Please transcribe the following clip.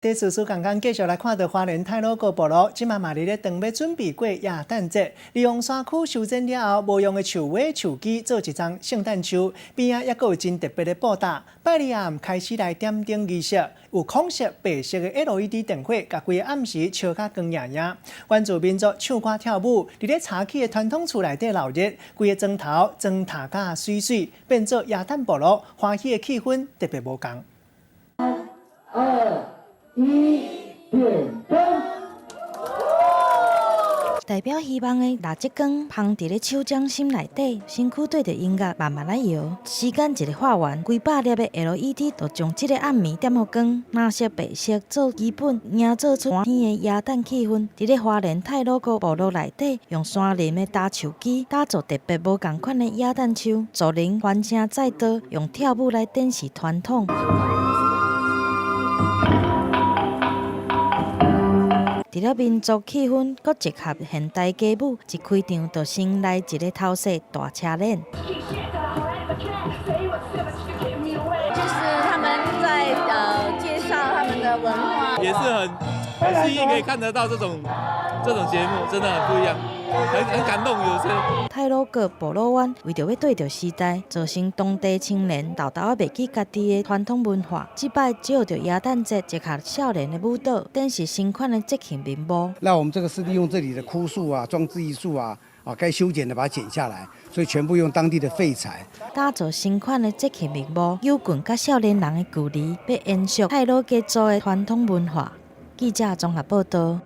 在叔叔刚刚继续来看到花莲太鲁阁部落，即嘛伫咧当要准备过耶诞节，利用山区修剪了后无用的树尾、树枝做一张圣诞树，边仔也阁有真特别的布搭。拜日暗开始来点灯仪式，有红色、白色的 LED 灯火，甲规个暗时笑甲光莹莹。原住民族唱歌跳舞，伫咧茶起的传统厝内底闹热，规个砖头砖塔甲水水，变做耶诞部落欢喜的气氛特别无同。代表希望的蜡烛光放伫咧手掌心内底，身躯对着音乐慢慢来摇。时间一日画完，几百粒的 LED 就将这个暗暝点好光。蓝色、白色做基本，营造出欢喜的耶诞气氛。伫咧花莲太鲁阁部落内底，用山林的搭树机打造特别无共款的耶诞树，族人欢声载道，用跳舞来展示传统。除了民族气氛，搁结合现代歌舞，一开场就先来一个头饰大车链。就是他们在介绍他们的文化，也是很幸运可以看得到这种节目，真的很不一样，很感动，有时。太鲁阁部落湾为着要对着时代，造成当地青年豆豆袂记家己的传统文化。这摆借着耶诞节，结合少年的舞蹈，展示新款的节庆面貌。那我们这个是利用这里的枯树啊、装置艺术啊，该修剪的把它剪下来，所以全部用当地的废材，打造新款的节庆面貌，有近甲少年人的距离，要延续太鲁阁族的传统文化。记者综合报道。